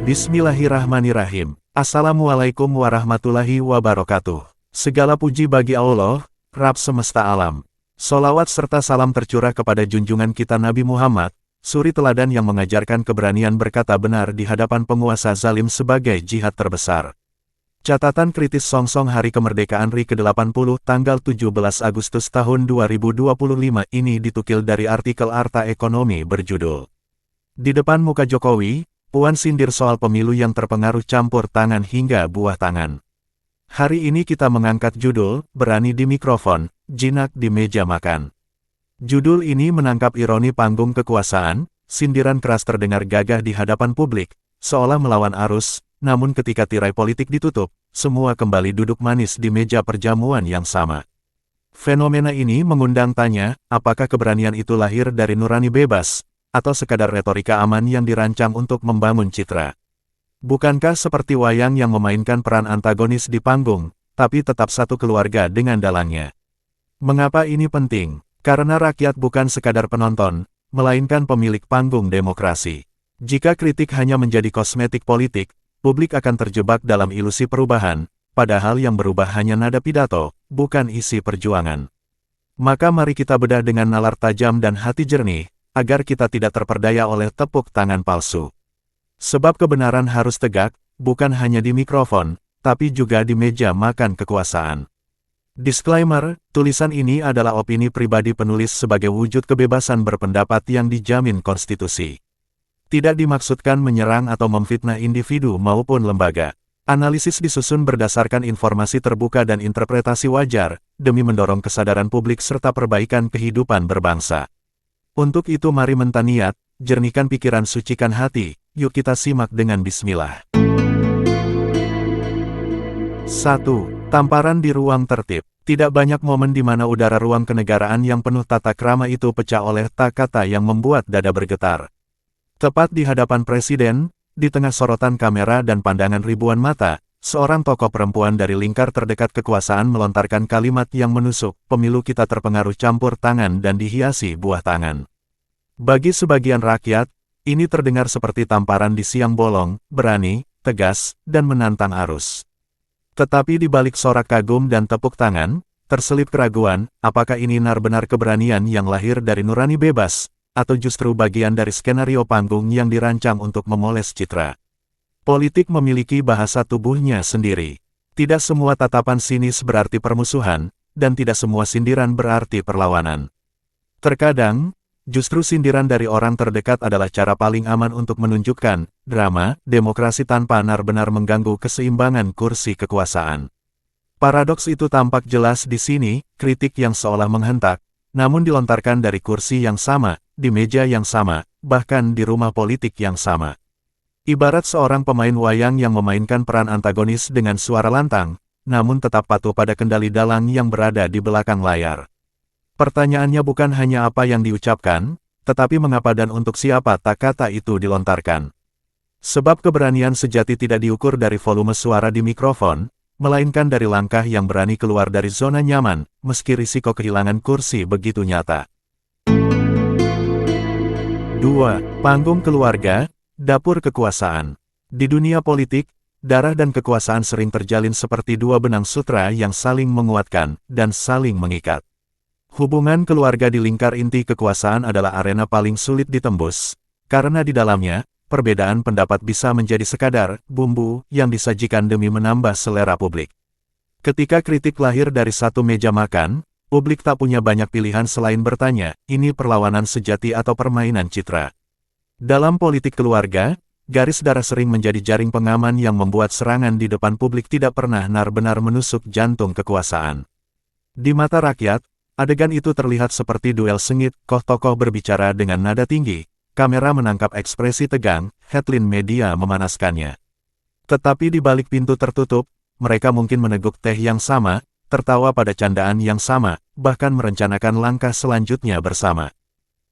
Bismillahirrahmanirrahim. Assalamualaikum warahmatullahi wabarakatuh. Segala puji bagi Allah, Rabb semesta alam. Sholawat serta salam tercurah kepada junjungan kita Nabi Muhammad, suri teladan yang mengajarkan keberanian berkata benar di hadapan penguasa zalim sebagai jihad terbesar. Catatan kritis Songsong Hari Kemerdekaan RI ke-80 tanggal 17 Agustus tahun 2025 ini ditukil dari artikel Arta Ekonomi berjudul "Di depan muka Jokowi, Puan sindir soal pemilu yang terpengaruh campur tangan hingga buah tangan." Hari ini kita mengangkat judul, "Berani di mikrofon, jinak di meja makan." Judul ini menangkap ironi panggung kekuasaan, sindiran keras terdengar gagah di hadapan publik, seolah melawan arus, namun ketika tirai politik ditutup, semua kembali duduk manis di meja perjamuan yang sama. Fenomena ini mengundang tanya, apakah keberanian itu lahir dari nurani bebas, atau sekadar retorika aman yang dirancang untuk membangun citra? Bukankah seperti wayang yang memainkan peran antagonis di panggung, tapi tetap satu keluarga dengan dalangnya? Mengapa ini penting? Karena rakyat bukan sekadar penonton, melainkan pemilik panggung demokrasi. Jika kritik hanya menjadi kosmetik politik, publik akan terjebak dalam ilusi perubahan, padahal yang berubah hanya nada pidato, bukan isi perjuangan. Maka mari kita bedah dengan nalar tajam dan hati jernih, agar kita tidak terperdaya oleh tepuk tangan palsu. Sebab kebenaran harus tegak, bukan hanya di mikrofon, tapi juga di meja makan kekuasaan. Disclaimer, tulisan ini adalah opini pribadi penulis sebagai wujud kebebasan berpendapat yang dijamin konstitusi. Tidak dimaksudkan menyerang atau memfitnah individu maupun lembaga. Analisis disusun berdasarkan informasi terbuka dan interpretasi wajar, demi mendorong kesadaran publik serta perbaikan kehidupan berbangsa. Untuk itu mari mentaniat, jernihkan pikiran, sucikan hati, yuk kita simak dengan bismillah. 1. Tamparan di ruang tertib. Tidak banyak momen di mana udara ruang kenegaraan yang penuh tata krama itu pecah oleh kata yang membuat dada bergetar. Tepat di hadapan presiden, di tengah sorotan kamera dan pandangan ribuan mata, seorang tokoh perempuan dari lingkar terdekat kekuasaan melontarkan kalimat yang menusuk, "Pemilu kita terpengaruh campur tangan dan dihiasi buah tangan." Bagi sebagian rakyat, ini terdengar seperti tamparan di siang bolong, berani, tegas, dan menantang arus. Tetapi di balik sorak kagum dan tepuk tangan, terselip keraguan, apakah ini benar-benar keberanian yang lahir dari nurani bebas, atau justru bagian dari skenario panggung yang dirancang untuk memoles citra. Politik memiliki bahasa tubuhnya sendiri. Tidak semua tatapan sinis berarti permusuhan, dan tidak semua sindiran berarti perlawanan. Terkadang, justru sindiran dari orang terdekat adalah cara paling aman untuk menunjukkan drama demokrasi tanpa benar-benar mengganggu keseimbangan kursi kekuasaan. Paradoks itu tampak jelas di sini, kritik yang seolah menghentak, namun dilontarkan dari kursi yang sama, di meja yang sama, bahkan di rumah politik yang sama. Ibarat seorang pemain wayang yang memainkan peran antagonis dengan suara lantang, namun tetap patuh pada kendali dalang yang berada di belakang layar. Pertanyaannya bukan hanya apa yang diucapkan, tetapi mengapa dan untuk siapa kata itu dilontarkan. Sebab keberanian sejati tidak diukur dari volume suara di mikrofon, melainkan dari langkah yang berani keluar dari zona nyaman, meski risiko kehilangan kursi begitu nyata. 2. Panggung keluarga, dapur kekuasaan. Di dunia politik, darah dan kekuasaan sering terjalin seperti dua benang sutra yang saling menguatkan dan saling mengikat. Hubungan keluarga di lingkar inti kekuasaan adalah arena paling sulit ditembus, karena di dalamnya, perbedaan pendapat bisa menjadi sekadar bumbu yang disajikan demi menambah selera publik. Ketika kritik lahir dari satu meja makan, publik tak punya banyak pilihan selain bertanya, ini perlawanan sejati atau permainan citra? Dalam politik keluarga, garis darah sering menjadi jaring pengaman yang membuat serangan di depan publik tidak pernah benar-benar menusuk jantung kekuasaan. Di mata rakyat, adegan itu terlihat seperti duel sengit, tokoh berbicara dengan nada tinggi, kamera menangkap ekspresi tegang, headline media memanaskannya. Tetapi di balik pintu tertutup, mereka mungkin meneguk teh yang sama, tertawa pada candaan yang sama, bahkan merencanakan langkah selanjutnya bersama.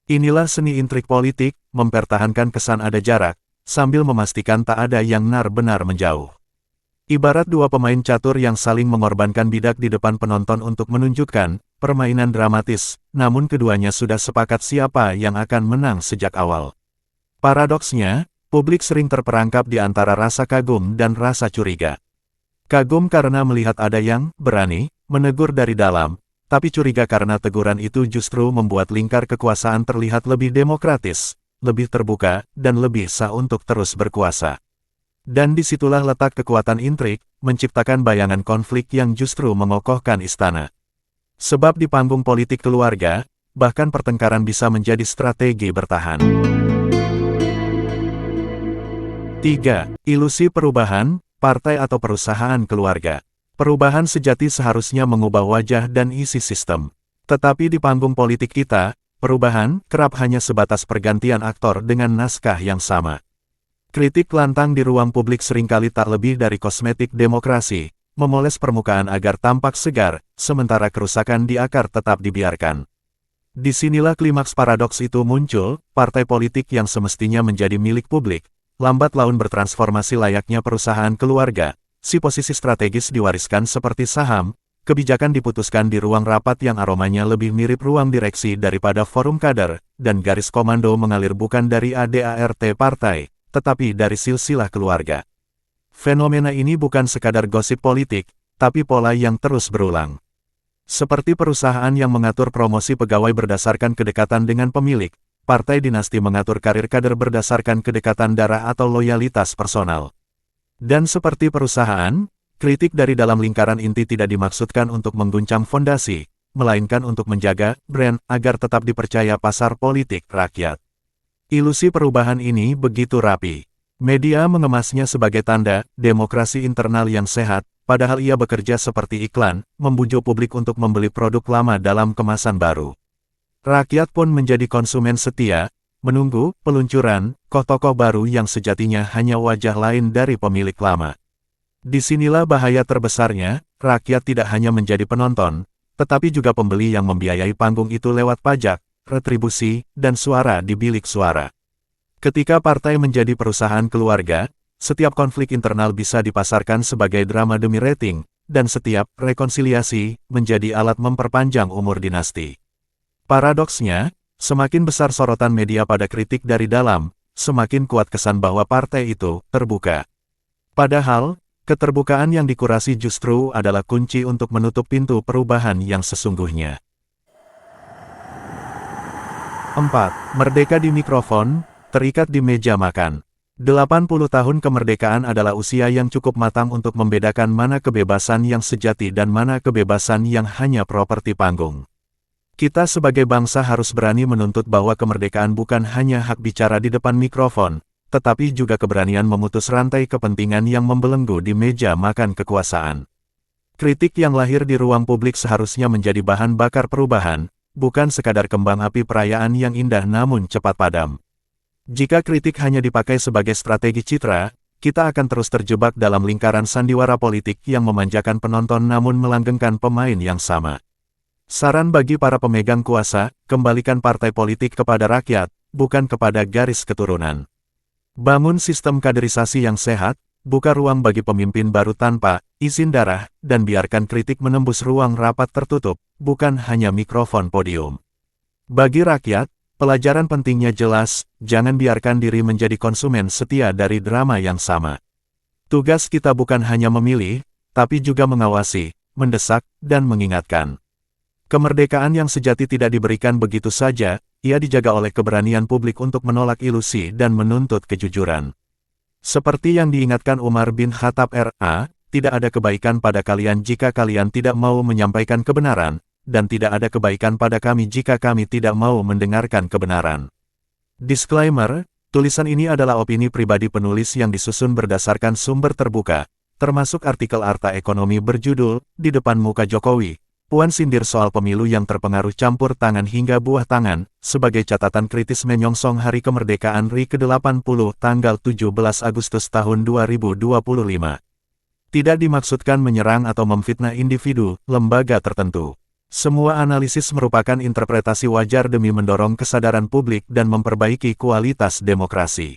Inilah seni intrik politik, mempertahankan kesan ada jarak, sambil memastikan tak ada yang benar-benar menjauh. Ibarat dua pemain catur yang saling mengorbankan bidak di depan penonton untuk menunjukkan permainan dramatis, namun keduanya sudah sepakat siapa yang akan menang sejak awal. Paradoksnya, Publik sering terperangkap di antara rasa kagum dan rasa curiga. Kagum karena melihat ada yang berani menegur dari dalam, tapi curiga karena teguran itu justru membuat lingkar kekuasaan terlihat lebih demokratis, lebih terbuka, dan lebih sah untuk terus berkuasa. Dan disitulah letak kekuatan intrik, menciptakan bayangan konflik yang justru mengokohkan istana. Sebab di panggung politik keluarga, bahkan pertengkaran bisa menjadi strategi bertahan. 3. Ilusi perubahan, partai atau perusahaan keluarga. Perubahan sejati seharusnya mengubah wajah dan isi sistem. Tetapi di panggung politik kita, perubahan kerap hanya sebatas pergantian aktor dengan naskah yang sama. Kritik lantang di ruang publik seringkali tak lebih dari kosmetik demokrasi, memoles permukaan agar tampak segar, sementara kerusakan di akar tetap dibiarkan. Disinilah klimaks paradoks itu muncul, partai politik yang semestinya menjadi milik publik, lambat laun bertransformasi layaknya perusahaan keluarga, si posisi strategis diwariskan seperti saham, kebijakan diputuskan di ruang rapat yang aromanya lebih mirip ruang direksi daripada forum kader, dan garis komando mengalir bukan dari ADART partai, tetapi dari silsilah keluarga. Fenomena ini bukan sekadar gosip politik, tapi pola yang terus berulang. Seperti perusahaan yang mengatur promosi pegawai berdasarkan kedekatan dengan pemilik, partai dinasti mengatur karir kader berdasarkan kedekatan darah atau loyalitas personal. Dan seperti perusahaan, kritik dari dalam lingkaran inti tidak dimaksudkan untuk mengguncang fondasi, melainkan untuk menjaga brand agar tetap dipercaya pasar politik rakyat. Ilusi perubahan ini begitu rapi. Media mengemasnya sebagai tanda demokrasi internal yang sehat, padahal ia bekerja seperti iklan, membujuk publik untuk membeli produk lama dalam kemasan baru. Rakyat pun menjadi konsumen setia, menunggu peluncuran tokoh baru yang sejatinya hanya wajah lain dari pemilik lama. Disinilah bahaya terbesarnya, rakyat tidak hanya menjadi penonton, tetapi juga pembeli yang membiayai panggung itu lewat pajak, retribusi, dan suara di bilik suara. Ketika partai menjadi perusahaan keluarga, setiap konflik internal bisa dipasarkan sebagai drama demi rating, dan setiap rekonsiliasi menjadi alat memperpanjang umur dinasti. Paradoksnya, semakin besar sorotan media pada kritik dari dalam, semakin kuat kesan bahwa partai itu terbuka. Padahal, keterbukaan yang dikurasi justru adalah kunci untuk menutup pintu perubahan yang sesungguhnya. 4. Merdeka di mikrofon, terikat di meja makan. 80 tahun kemerdekaan adalah usia yang cukup matang untuk membedakan mana kebebasan yang sejati dan mana kebebasan yang hanya properti panggung. Kita sebagai bangsa harus berani menuntut bahwa kemerdekaan bukan hanya hak bicara di depan mikrofon, tetapi juga keberanian memutus rantai kepentingan yang membelenggu di meja makan kekuasaan. Kritik yang lahir di ruang publik seharusnya menjadi bahan bakar perubahan, bukan sekadar kembang api perayaan yang indah namun cepat padam. Jika kritik hanya dipakai sebagai strategi citra, kita akan terus terjebak dalam lingkaran sandiwara politik yang memanjakan penonton namun melanggengkan pemain yang sama. Saran bagi para pemegang kuasa, kembalikan partai politik kepada rakyat, bukan kepada garis keturunan. Bangun sistem kaderisasi yang sehat, buka ruang bagi pemimpin baru tanpa izin darah, dan biarkan kritik menembus ruang rapat tertutup, bukan hanya mikrofon podium. Bagi rakyat, pelajaran pentingnya jelas, jangan biarkan diri menjadi konsumen setia dari drama yang sama. Tugas kita bukan hanya memilih, tapi juga mengawasi, mendesak, dan mengingatkan. Kemerdekaan yang sejati tidak diberikan begitu saja, ia dijaga oleh keberanian publik untuk menolak ilusi dan menuntut kejujuran. Seperti yang diingatkan Umar bin Khattab R.A., tidak ada kebaikan pada kalian jika kalian tidak mau menyampaikan kebenaran, dan tidak ada kebaikan pada kami jika kami tidak mau mendengarkan kebenaran. Disclaimer, tulisan ini adalah opini pribadi penulis yang disusun berdasarkan sumber terbuka, termasuk artikel Arta Ekonomi berjudul, Di Depan Muka Jokowi, Puan sindir soal pemilu yang terpengaruh campur tangan hingga buah tangan, sebagai catatan kritis menyongsong Hari Kemerdekaan RI ke-80 tanggal 17 Agustus tahun 2025. Tidak dimaksudkan menyerang atau memfitnah individu, lembaga tertentu. Semua analisis merupakan interpretasi wajar demi mendorong kesadaran publik dan memperbaiki kualitas demokrasi.